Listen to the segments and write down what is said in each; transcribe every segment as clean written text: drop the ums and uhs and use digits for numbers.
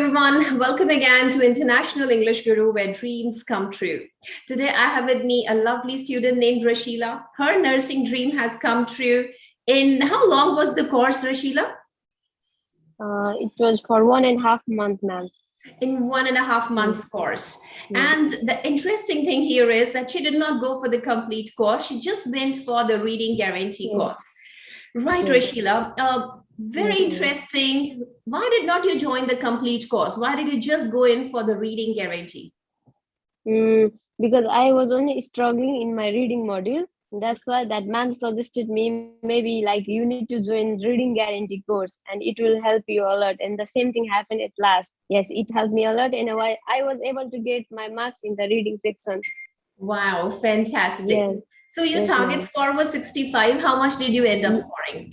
everyone, welcome again to International English Guru where dreams come true. Today I have with me a lovely student named Rashila. Her nursing dream has come true. In how long was the course, Rashila? It was for 1.5 months, ma'am. In 1.5 months course. Yeah. And the interesting thing here is that she did not go for the complete course. She just went for the reading guarantee course. Right, Rashila. Very interesting. Why did not you join the complete course? Why did you just go in for the reading guarantee? Because I was only struggling in my reading module. That's why that ma'am suggested me, maybe like you need to join reading guarantee course and it will help you a lot. And the same thing happened at last. Yes, it helped me a lot. And I was able to get my marks in the reading section. Wow, fantastic. Yes. So your target score was 65. How much did you end up scoring?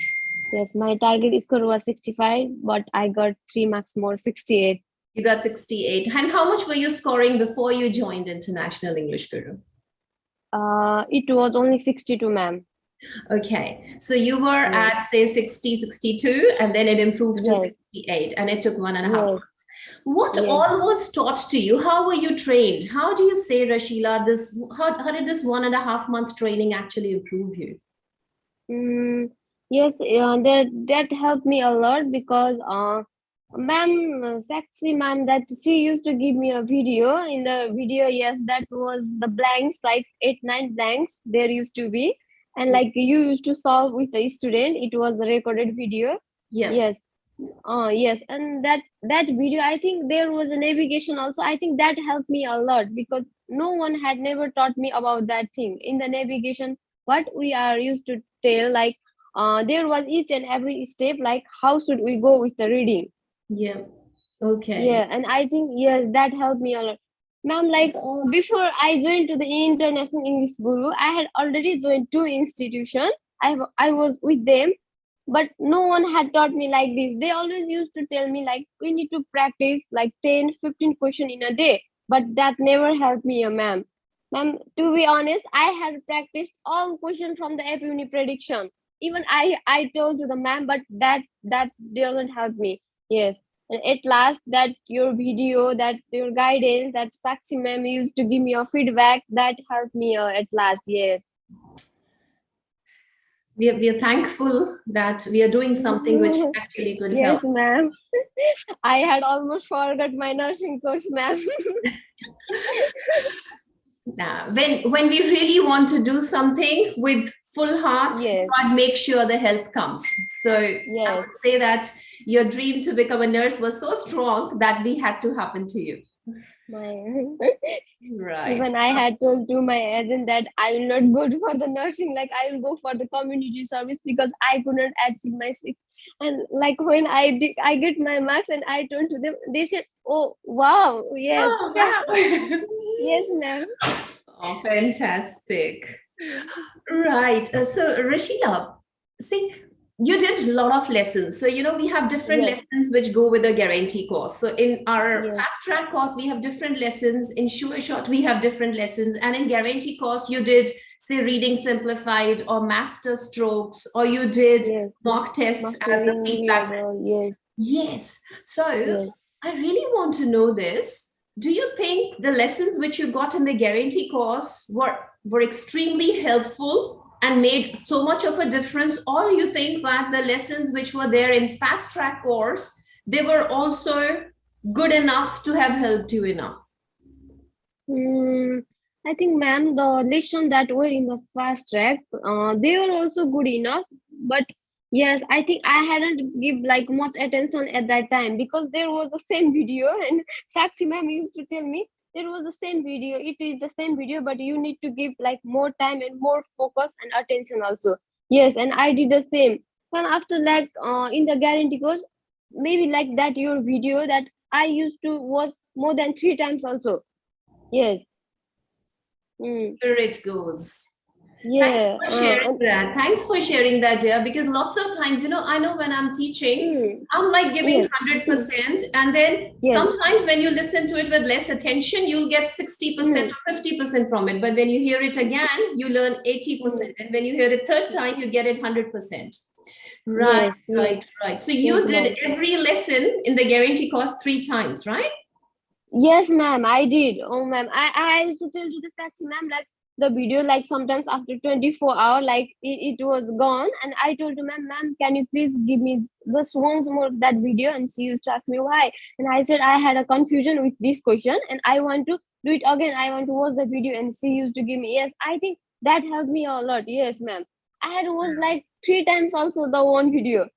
Yes, my target score was 65, but I got 3 marks more, 68. You got 68. And how much were you scoring before you joined International English Guru? It was only 62, ma'am. Okay. So you were at, say, 60, 62, and then it improved to 68, and it took 1.5 months. What all was taught to you? How were you trained? How do you say, Rashila, how did this 1.5 month training actually improve you? Yes, that helped me a lot because ma'am, Saxi ma'am, that she used to give me a video. In the video, yes, that was the blanks, like 8-9 blanks there used to be, and like you used to solve with the student. It was a recorded video. Yes. Yes, and that video, I think there was a navigation also. I think that helped me a lot because no one had never taught me about that thing. In the navigation, what we are used to tell, like there was each and every step, like how should we go with the reading. Okay. And I think, yes, that helped me a lot. Ma'am, like before I joined to the International English Guru, I had already joined 2 institutions. I was with them, but no one had taught me like this. They always used to tell me like we need to practice like 10-15 questions in a day, but that never helped me, ma'am. Ma'am, to be honest, I had practiced all questions from the uni prediction. Even I told to the ma'am, but that doesn't help me. Yes. And at last, that your video, that your guidance, that Saxi ma'am used to give me a feedback, that helped me at last. Yes. We are thankful that we are doing something which actually could help. Yes, ma'am. I had almost forgot my nursing course, ma'am. Now, when we really want to do something with full heart, God make sure the help comes. So I would say that your dream to become a nurse was so strong that they had to happen to you. Right. Even I had told to my agent that I will not go for the nursing, like I will go for the community service because I couldn't achieve my 6. And like when I get my marks and I told to them, they said, "Oh wow, yes, yes, ma'am." Oh, fantastic! Right. So Rashila, see, you did a lot of lessons. So, we have different lessons which go with the guarantee course. So in our fast track course, we have different lessons. In sure shot, we have different lessons. And in guarantee course, you did, say, reading simplified or master strokes, or you did mock tests and the feedback. Yes. So I really want to know this. Do you think the lessons which you got in the guarantee course were extremely helpful and made so much of a difference, or you think that the lessons which were there in fast track course, they were also good enough to have helped you enough? I think, ma'am, the lessons that were in the fast track, they were also good enough, but yes, I think I hadn't give like much attention at that time because there was the same video and Saxi ma'am used to tell me, there was the same video, it is the same video, but you need to give like more time and more focus and attention also. Yes, and I did the same. And after like in the guarantee course, maybe like that your video that I used to watch more than 3 times also. Yes. Here it goes. Thanks for sharing that. Thanks for sharing that, dear, because lots of times, I know when I'm teaching, I'm like giving 100%. And then sometimes when you listen to it with less attention, you'll get 60% or 50% from it. But when you hear it again, you learn 80%. And when you hear it third time, you get it 100%. Right, Yes, yes, right, right. So yes, you ma'am. did every lesson in the guarantee course 3 times, right? Yes, ma'am, I did. Oh, ma'am, I used to tell to the taxi ma'am, like the video, like sometimes after 24 hour, like it was gone, and I told her, ma'am, can you please give me just once more that video? And she used to ask me why, and I said I had a confusion with this question, and I want to do it again. I want to watch the video, and she used to give me. Yes, I think that helped me a lot. Yes, ma'am. I had was like 3 times also the one video.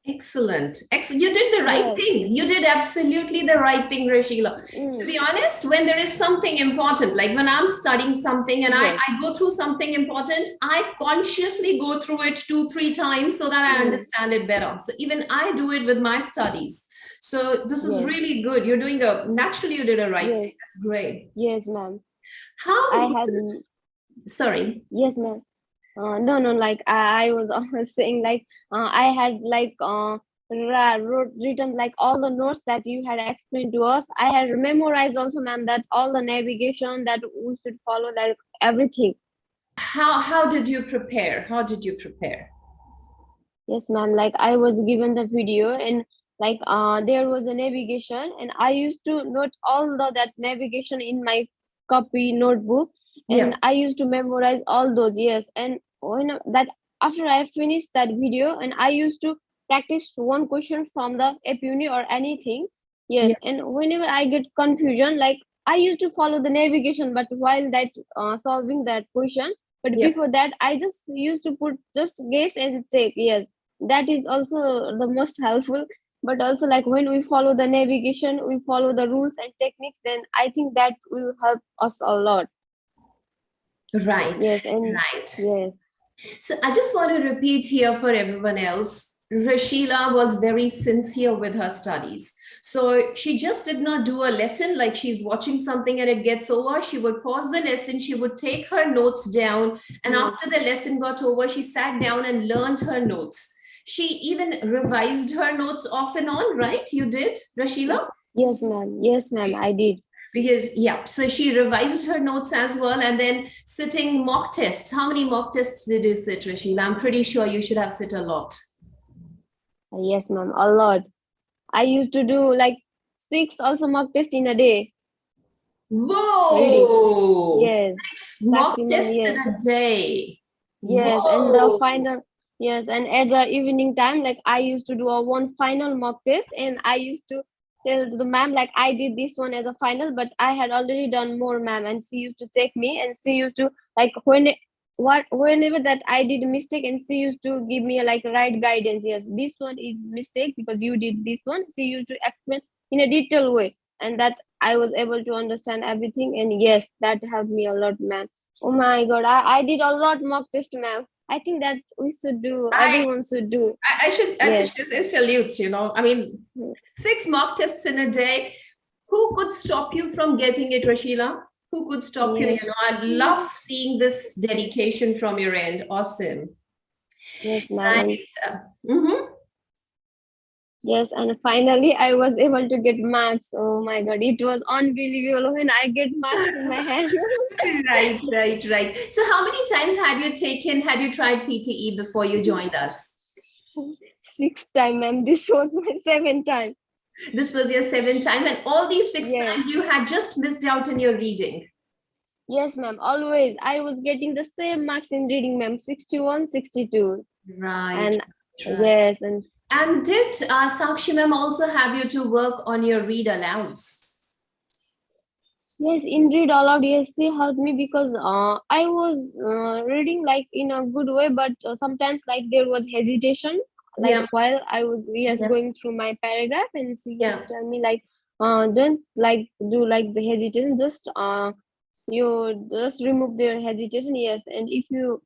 Excellent. You did the right Yes. thing. You did absolutely the right thing, Rashila. To Mm, be honest, when there is something important, like when I'm studying something and yes. I go through something important, I consciously go through it 2, 3 times so that I Mm, understand it better. So even I do it with my studies. So this is yes. really good. Naturally, you did a right Yes. thing. That's great. Yes, ma'am. How I good, had. sorry. Yes, ma'am. No, no, like I was always saying, like I had like written like all the notes that you had explained to us. I had memorized also, ma'am, that all the navigation that we should follow, like everything. How did you prepare? How did you prepare? Yes, ma'am. Like I was given the video, and like there was a navigation, and I used to note all the that navigation in my copy notebook, Yeah. and I used to memorize all those. Yes, and when that after I finished that video, and I used to practice one question from the APUNI or anything. Yes, Yeah. and whenever I get confusion, like I used to follow the navigation, but while that solving that question, but Yeah. before that, I just used to put just guess and check. Yes, that is also the most helpful, but also like when we follow the navigation, we follow the rules and techniques, then I think that will help us a lot. Right. Yes, and Right. yes. So I just want to repeat here for everyone else. Rashila was very sincere with her studies. So she just did not do a lesson like she's watching something and it gets over. She would pause the lesson, she would take her notes down, and Yes, after the lesson got over, she sat down and learned her notes. She even revised her notes off and on, right? You did, Rashila? yes, ma'am. Yes, ma'am, I did. Because yeah, so she revised her notes as well, and then sitting mock tests. How many mock tests did you sit, Rashila? I'm pretty sure you should have sit a lot. Yes, ma'am, a lot. I used to do like 6 also mock test in a day reading. Whoa, Yes, 6 mock maximum. tests in Yes. a day. Yes, and the Whoa. final, yes, and at the evening time, like I used to do a one final mock test, and I used to tell the ma'am like I did this one as a final, but I had already done more, ma'am, and she used to check me, and she used to like whenever that I did a mistake, and she used to give me like right guidance. Yes, this one is mistake because you did this one. She used to explain in a detailed way, and that I was able to understand everything, and yes, that helped me a lot, ma'am. Oh my God, I did a lot mock test, ma'am. I think that we should do, I, everyone should do. I Yes. should say salute, I mean, 6 mock tests in a day. Who could stop you from getting it, Rashila? Who could stop you? Yes. I love seeing this dedication from your end. Awesome. Yes, ma'am. And Nice. Mhm. yes, and finally I was able to get marks. Oh my God, it was unbelievable when I get marks in my hand. Right, right, right. So how many times had you tried PTE before you joined us? 6th time, ma'am. This was my 7th time. This was your 7th time, and all these six Yes. times you had just missed out in your reading. Yes, ma'am. Always. I was getting the same marks in reading, ma'am. 61, 62. Right, And right. yes, and And did Sakshi ma'am also have you to work on your read alouds? yes, in read aloud, yes, she helped me because I was reading like in a good way, but sometimes like there was hesitation, like Yeah, while I was yes yeah, going through my paragraph, and she used yeah. to tell me like, don't like do like the hesitation, just you just remove their hesitation, yes, and if you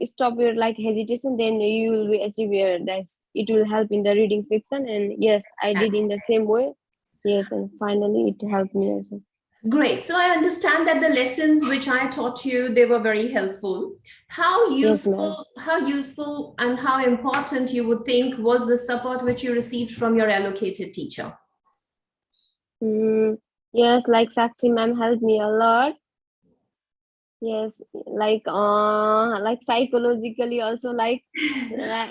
stop your like hesitation, then you will be achieve your that it will help in the reading section, and yes, I did in That's the same way. Yes, and finally it helped me also. great. So I understand that the lessons which I taught you, they were very helpful. Yes, ma'am. How useful and how important you would think was the support which you received from your allocated teacher? Mm, yes, like Sakshi ma'am helped me a lot. Yes, like psychologically also, yes,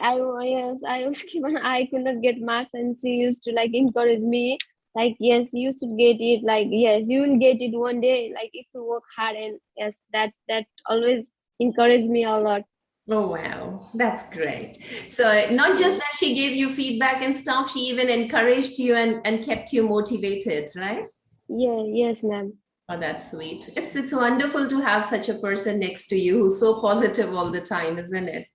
I was given, I could not get marks, and she used to like encourage me, like, yes, you should get it, like, yes, you will get it one day, like if you work hard. And yes, that always encouraged me a lot. Oh, wow. That's great. So not just Yes, that she gave you feedback and stuff, she even encouraged you and kept you motivated, right? yeah, yes, ma'am. Oh, that's sweet. It's wonderful to have such a person next to you who's so positive all the time, isn't it?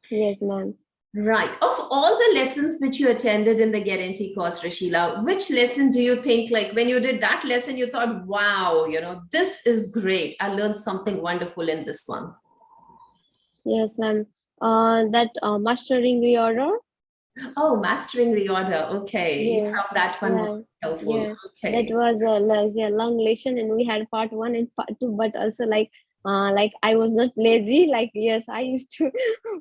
Yes, ma'am. Right. Of all the lessons which you attended in the guarantee course, Rashila, which lesson do you think, like when you did that lesson, you thought, wow, this is great. I learned something wonderful in this one. Yes, ma'am. That mastering reorder. Oh, mastering reorder. Okay. You Yeah, found that one yeah, most helpful. yeah. That Okay. was a yeah, long lesson, and we had part one and part two. But also, like I was not lazy. Like, yes, I used to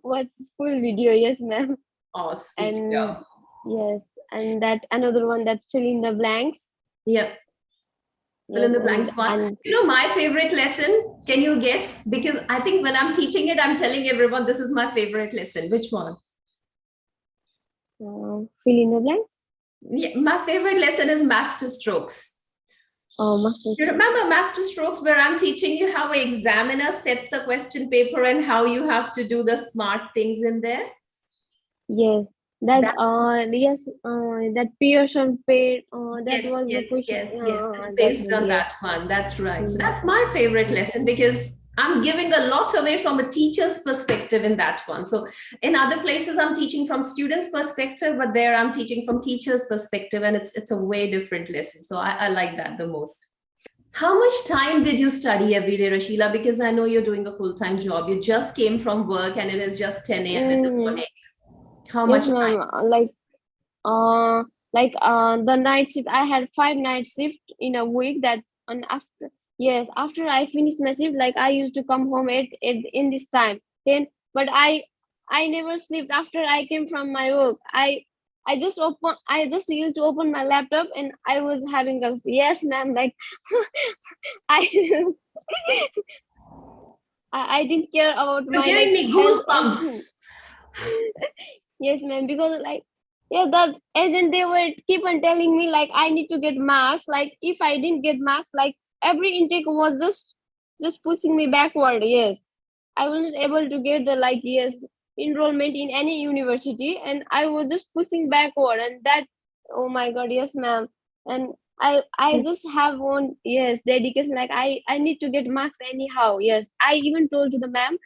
watch full video. Yes, ma'am. Oh, sweet And girl. yes, and that another one, that fill in the blanks. Yep. Fill in Yes, the blanks one. and My favorite lesson, can you guess? Because I think when I'm teaching it, I'm telling everyone this is my favorite lesson. Which one? fill in the blanks. Yeah, my favorite lesson is master strokes. Oh, master. You remember master strokes where I'm teaching you how an examiner sets a question paper and how you have to do the smart things in there? Yes, that That yes, that Pearson pair. That yes, was the yes, question. yes, yes. It's That based one. on Yes. that one. That's right. So Mm. that's my favorite lesson because I'm giving a lot away from a teacher's perspective in that one. So in other places, I'm teaching from students' perspective, but there I'm teaching from teacher's perspective, and it's a way different lesson. So I like that the most. How much time did you study every day, Rashila? Because I know you're doing a full-time job. You just came from work and it is just 10 a.m. in the Mm. morning. How Yes, much time? ma'am. The night shift. I had 5 night shift in a week. That and after, yes, after I finished my shift, like I used to come home at in this time. Then, but I never slept after I came from my work. I just used to open my laptop, and I was having a, yes, ma'am, like I I didn't care about You're my giving like me health and goosebumps. yes, ma'am, because like, yeah, the agent, they were keep on telling me like I need to get marks. Like if I didn't get marks, like every intake was just pushing me backward. Yes, I wasn't able to get the, like, yes, enrollment in any university, and I was just pushing backward. And that, oh my god, yes, ma'am. And I just have one, yes, dedication. Like I need to get marks anyhow. Yes, I even told to the ma'am,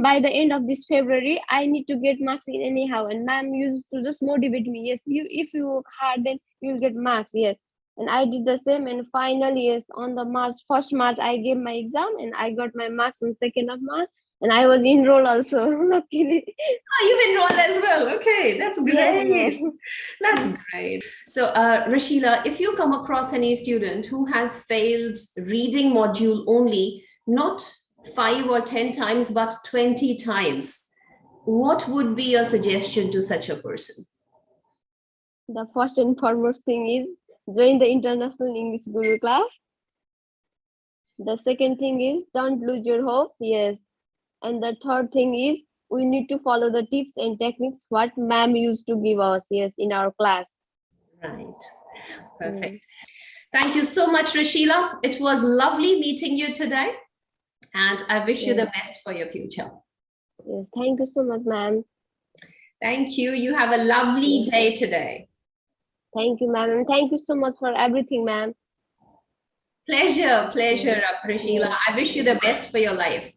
by the end of this February, I need to get marks in anyhow. And ma'am used to just motivate me. Yes, you, if you work hard, then you'll get marks. Yes. And I did the same, and finally, yes, on the first March, I gave my exam, and I got my marks on 2nd of March, and I was enrolled also. Luckily, Oh, you've enrolled as well. Okay, that's yes, great. ma'am. That's great. So, Rashila, if you come across any student who has failed reading module only, not 5 or 10 times, but 20 times, what would be your suggestion to such a person? The first and foremost thing is join the International English Guru class. The second thing is don't lose your hope. Yes. And the third thing is we need to follow the tips and techniques what ma'am used to give us, yes, in our class. Right. Perfect. Mm. Thank you so much, Rashila. It was lovely meeting you today, and I wish you the Yes. best for your future. Yes. Thank you so much, ma'am. Thank you. You have a lovely Yes. day today. Thank you, ma'am. And thank you so much for everything, ma'am. Pleasure, Yes. pleasure, Rashila. Yes. I wish you the best for your life.